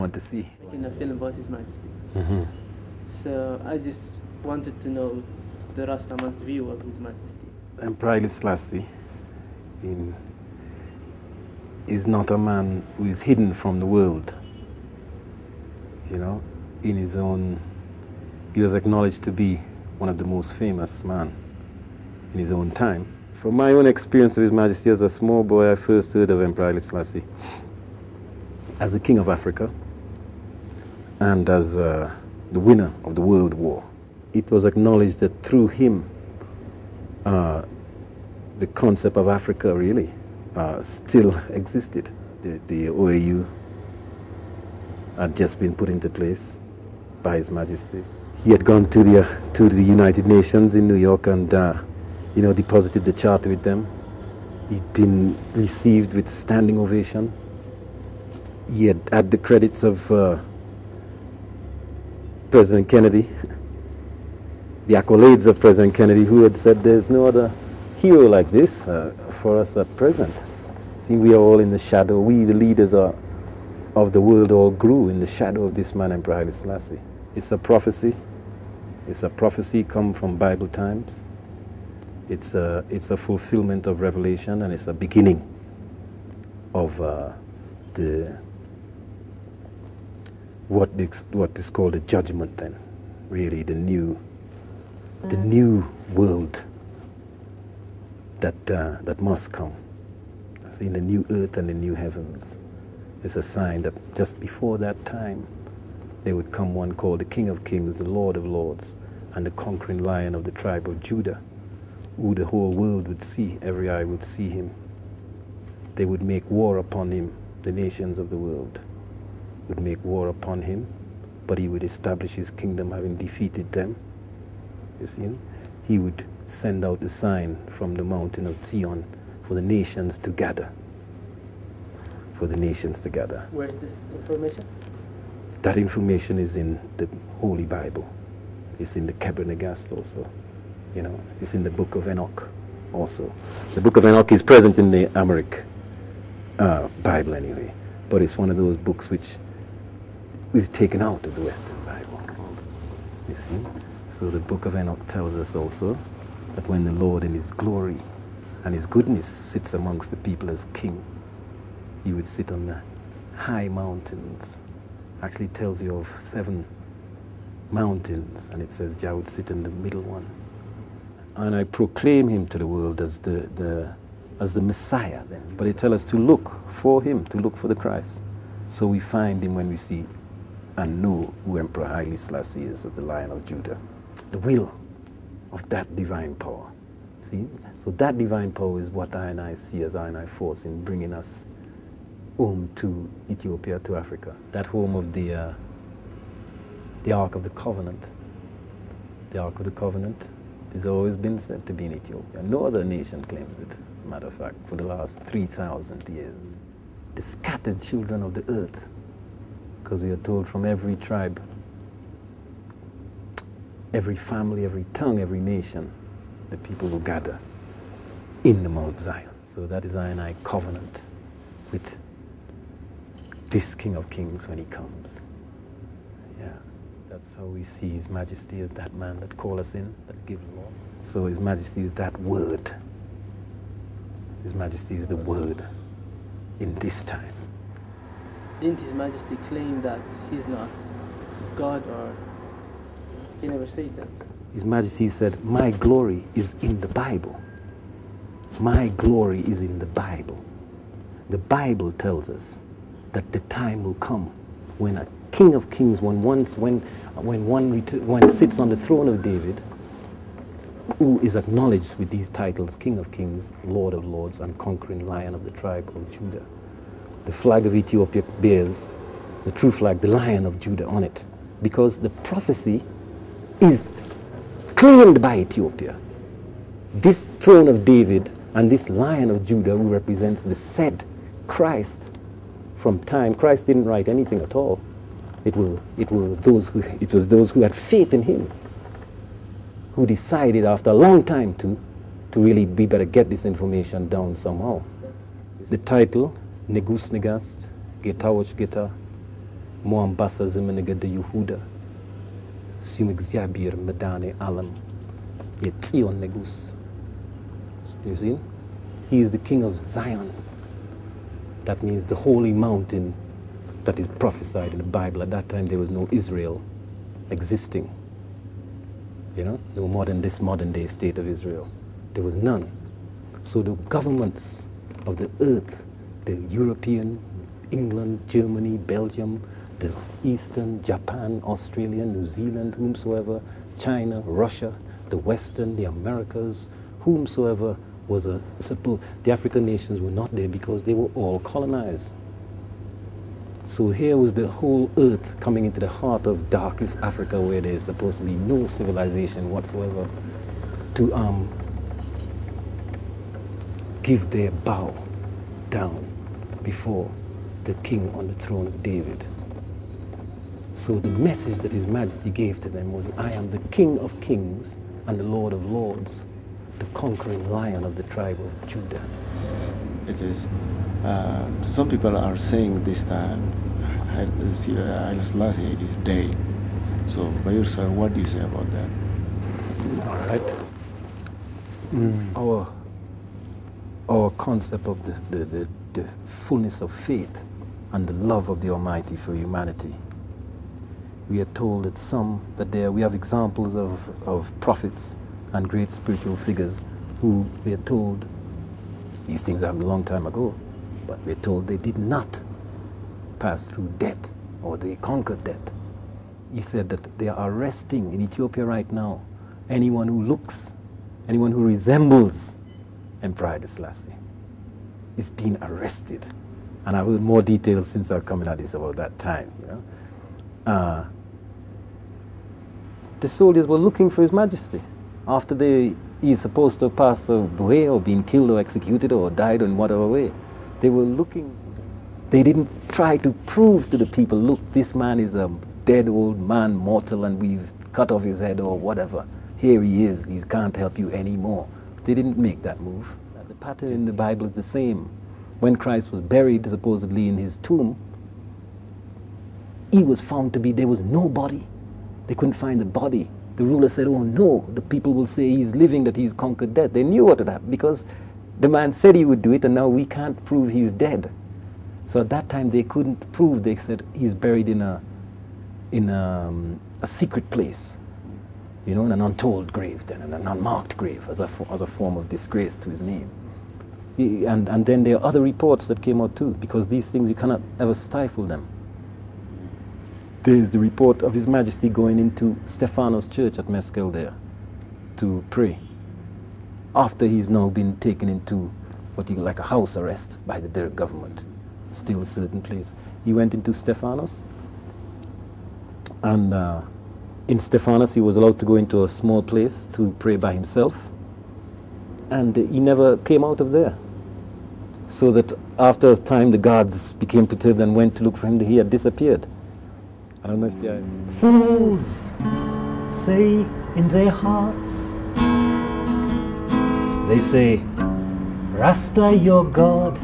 Want to see. Making a film about His Majesty. Mm-hmm. So I just wanted to know the Rastaman's view of His Majesty. Emperor Selassie is not a man who is hidden from the world. You know, in his own, he was acknowledged to be one of the most famous men in his own time. From my own experience of His Majesty as a small boy, I first heard of Emperor Selassie as the King of Africa and as the winner of the World War. It was acknowledged that through him, the concept of Africa really still existed. The OAU had just been put into place by His Majesty. He had gone to the United Nations in New York and deposited the charter with them. He'd been received with standing ovation. He had the credits of President Kennedy, the accolades of President Kennedy, who had said there's no other hero like this for us at present. See, we are all in the shadow. We, the leaders of the world, all grew in the shadow of this man, Emperor Haile Selassie. It's a prophecy. It's a prophecy come from Bible times. It's a fulfillment of Revelation, and it's a beginning of what is called the judgment. Then, really, the new world that must come. See, the new earth and the new heavens. It's a sign that just before that time, there would come one called the King of Kings, the Lord of Lords, and the conquering Lion of the tribe of Judah, who the whole world would see, every eye would see him. They would make war upon him, the nations of the world would make war upon him, but he would establish his kingdom having defeated them. You see, he would send out the sign from the mountain of Zion for the nations to gather. For the nations to gather. Where is this information? That information is in the Holy Bible. It's in the Kebra also. You know, it's in the Book of Enoch also. The Book of Enoch is present in the Amharic Bible anyway, but it's one of those books which is taken out of the Western Bible. You see? So the Book of Enoch tells us also that when the Lord in His glory and His goodness sits amongst the people as King, He would sit on the high mountains. Actually tells you of 7 mountains, and it says Jah would sit in the middle one. And I proclaim Him to the world as the Messiah then. But it tells us to look for Him, to look for the Christ. So we find Him when we see and know who Emperor Haile Selassie is, of the Lion of Judah. The will of that divine power. See? So that divine power is what I see as I force in bringing us home to Ethiopia, to Africa. That home of the Ark of the Covenant. The Ark of the Covenant has always been said to be in Ethiopia. No other nation claims it, as a matter of fact, for the last 3,000 years. The scattered children of the earth, because we are told from every tribe, every family, every tongue, every nation, the people will gather in the Mount Zion. So that is I covenant with this King of Kings when He comes. Yeah, that's how we see His Majesty as that man that call us in, that give law. So His Majesty is that word. His Majesty is the word in this time. Didn't His Majesty claim that He's not God, or He never said that? His Majesty said, my glory is in the Bible. My glory is in the Bible. The Bible tells us that the time will come when a King of Kings, when one sits on the throne of David, who is acknowledged with these titles, King of Kings, Lord of Lords, and conquering Lion of the tribe of Judah. The flag of Ethiopia bears the true flag, the Lion of Judah, on it, because the prophecy is claimed by Ethiopia. This throne of David and this Lion of Judah, who represents the said Christ from time. Christ didn't write anything at all. It was those who had faith in Him, who decided after a long time to really be better get this information down somehow. The title, Negus Negast, Getawoch Geta, Moambasa Zimeniga de Yehuda, Sumigziabir Medane Alam, Yetzion Negus. You see? He is the king of Zion. That means the holy mountain that is prophesied in the Bible. At that time there was no Israel existing. You know, no more than this modern day state of Israel. There was none. So the governments of the earth, the European, England, Germany, Belgium, the Eastern, Japan, Australia, New Zealand, whomsoever, China, Russia, the Western, the Americas, whomsoever was the African nations were not there because they were all colonized. So here was the whole earth coming into the heart of darkest Africa where there is supposed to be no civilization whatsoever to give their bow down before the king on the throne of David. So the message that His Majesty gave to them was, I am the King of Kings and the Lord of Lords, the conquering lion of the tribe of Judah. It is. Some people are saying this time Haile Selassie is dead. So by yourself, what do you say about that? All right. Our concept of the fullness of faith and the love of the Almighty for humanity. We are told that we have examples of prophets and great spiritual figures who we are told, these things happened a long time ago, but we are told they did not pass through death or they conquered death. He said that they are arresting in Ethiopia right now anyone who resembles Emperor Haile Selassie is being arrested. And I've heard more details since I've come at this about that time. You know? The soldiers were looking for His Majesty after he's supposed to have passed away or been killed or executed or died in whatever way. They were looking. They didn't try to prove to the people, look, this man is a dead old man, mortal, and we've cut off his head or whatever. Here he is, he can't help you anymore. They didn't make that move. The pattern in the Bible is the same. When Christ was buried, supposedly in his tomb, he was found to be, there was no body. They couldn't find the body. The ruler said, oh no, the people will say he's living, that he's conquered death. They knew what would happen because the man said he would do it and now we can't prove he's dead. So at that time they couldn't prove, they said he's buried in a secret place, you know, in an untold grave then, in an unmarked grave as a form of disgrace to his name. And then there are other reports that came out too, because these things you cannot ever stifle them. There's the report of His Majesty going into Stephanos Church at Meskel there to pray, after he's now been taken into what you call like a house arrest by the Derg government, still a certain place. He went into Stephanos, and in Stephanos he was allowed to go into a small place to pray by himself, and he never came out of there. So that after a time the guards became perturbed and went to look for him, he had disappeared. I don't know if they are... Fools say in their hearts, they say, Rasta your God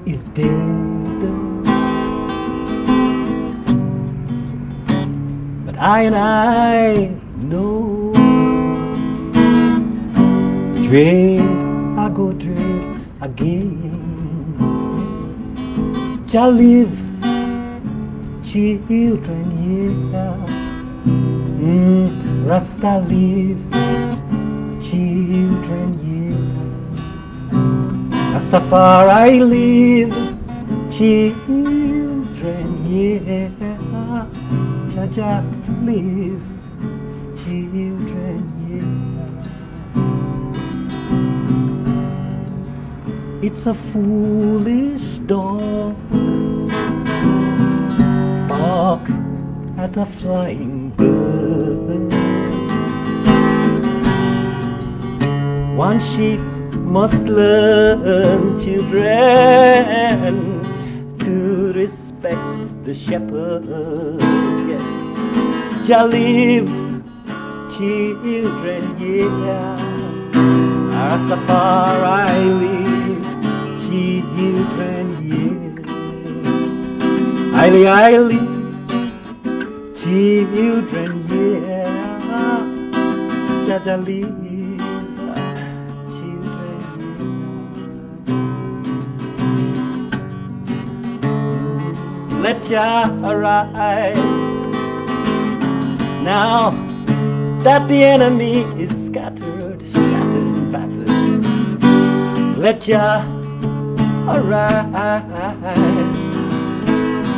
is dead. But I know, dread, I go dread again. Yes. Shall live, children, yeah. Rasta live, children, yeah. Rastafari live, children, yeah. Jaja live, children, yeah. It's a foolish dog bark at a flying bird. One sheep must learn, children, to respect the shepherd. Yes, shall live, children, yeah. Rastafari live, children, yeah. Haile, Haile, children, yeah, Jaja leave children. Let Jah arise now that the enemy is scattered, shattered and battered. Let Jah arise.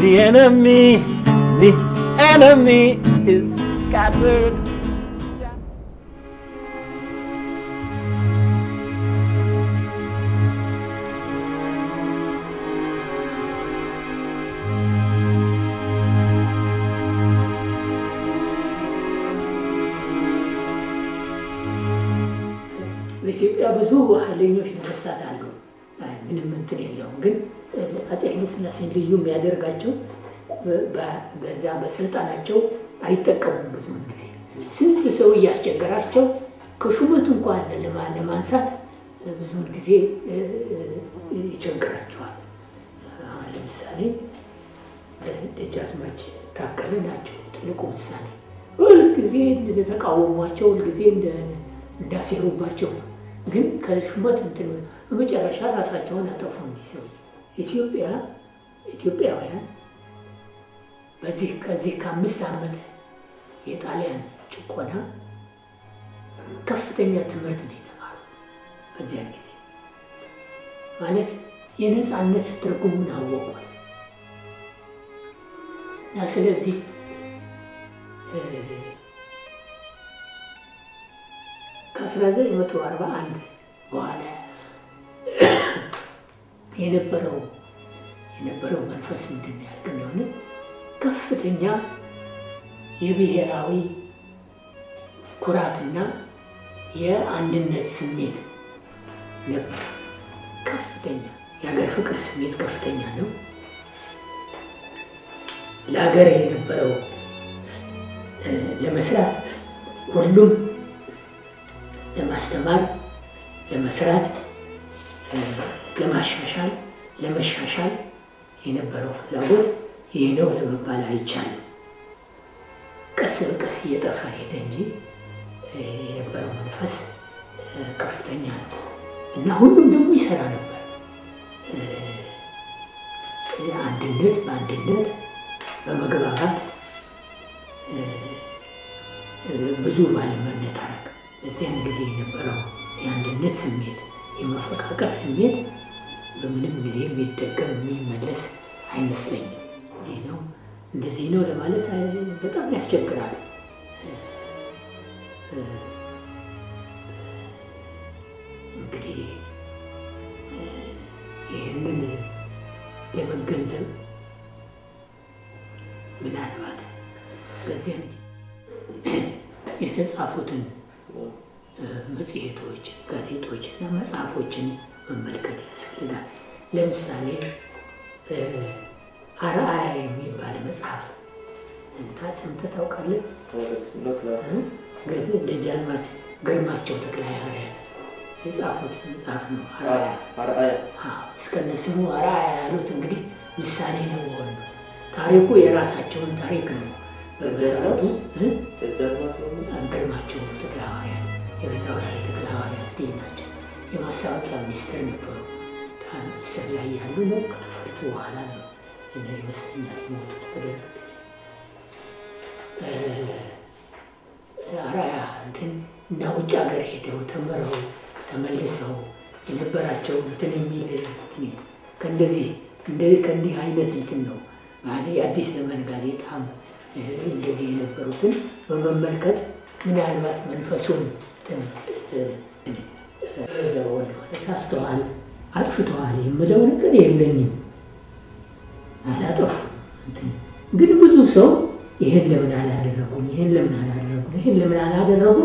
The enemy is scattered. በኢትዮጵያ ብዙ ኃይለኞች ነገስታት አሉ። ምንም እንትን የለውም። ግን አፄ ኃይለ ሥላሴን ልዩ የሚያደርጋቸው በዛ በስልጣናቸው አይጠቀሙም። ብዙ ጊዜ ስንት ሰው እያስቸገራቸው ከሹመት እንኳን ለማንሳት ብዙ ጊዜ ይቸግራቸዋል። ለምሳሌ ደጃዝማች ታከለ ናቸው ትልቁ ምሳሌ። ሁልጊዜ እንደተቃወሟቸው፣ ሁልጊዜ እንዳሴሩባቸው ነው። ግን ከሹመት እንትን በመጨረሻ ራሳቸውን አጠፉ። ሰው ኢትዮጵያውያን ከዚህ ከ5 ዓመት የጣሊያን ጭቆና ከፍተኛ ትምህርት ነው የተማሩት። በዚያ ጊዜ ማለት የነፃነት ትርጉሙን አወቁት እና ስለዚህ ከ1941 በኋላ የነበረው መንፈስ ምንድን ነው ያልክ እንደሆነ ከፍተኛ የብሔራዊ ኩራትና የአንድነት ስሜት ነበር። ከፍተኛ የሀገር ፍቅር ስሜት ከፍተኛ ነው። ለሀገር የነበረው ለመስራት ሁሉም ለማስተማር፣ ለመስራት፣ ለመሻሻል የነበረው ፍላጎት ይህ ነው ለመባል አይቻልም። ቀስ በቀስ እየጠፋ ሄደ እንጂ የነበረው መንፈስ ከፍተኛ ነው እና ሁሉም ደግሞ ይሰራ ነበር። በአንድነት በመግባባት ብዙ ባለመነታረክ በዚያን ጊዜ የነበረው የአንድነት ስሜት፣ የመፈቃቀር ስሜት በምንም ጊዜ የሚደገም የሚመለስ አይመስለኝም። እንደዚህ ነው ለማለት በጣም ያስቸግራል። እንግዲህ ይህንን ለመገንዘብ ምናልባት በዚያን የተጻፉትን መጽሔቶች፣ ጋዜጦች እና መጽሐፎችን መመልከት ያስፈልጋል። ለምሳሌ አርአያ የሚባል መጽሐፍ ሰምተህ ታውቃለህ? ደጃዝማች ግርማቸው ተክለሐዋርያት የጻፉት መጽሐፍ ነው። አርአያ እስከነ ስሙ አርአያ ያሉት እንግዲህ ምሳሌ ነው ሆነ። ታሪኩ የራሳቸውን ታሪክ ነው። በመሰረቱ ግርማቸው ተክለሐዋርያት የፊታውራሪ ተክለሐዋርያት ልጅ ናቸው። የማስታወቂያ ሚኒስትር ነበሩ። እስር ላይ ያሉ ነው። ከተፈቱ በኋላ ነው ይመስለኛል የሞቱት በደርግ ጊዜ። አርአያ እንትን እና ውጭ ሀገር ሄደው ተምረው ተመልሰው የነበራቸው እንትን የሚል ከእንዲህ አይነት እንትን ነው ማለት የአዲስ ዘመን ጋዜጣም እንደዚህ የነበሩትን በመመልከት ምናልባት መንፈሱን ተሳስተዋል፣ አጥፍተዋል የምለው ነገር የለኝም። አላጠፉም። ግን ብዙ ሰው ይሄን ለምን አላደረጉም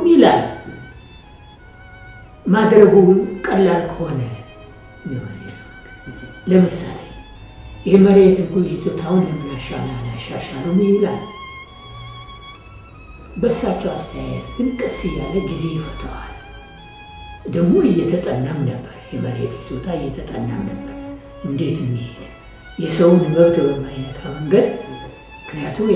ይላል። ማድረጉ ቀላል ከሆነ ለምሳሌ የመሬት ይዞታውን ለምን አላሻሻሉም ይላል። በእሳቸው አስተያየት ግን ቀስ እያለ ጊዜ ይፈተዋል። ደግሞ እየተጠናም ነበር፣ የመሬት ይዞታ እየተጠናም ነበር። እንዴት እንሂድ የሰውን መብት በማይነካ መንገድ ምክንያቱም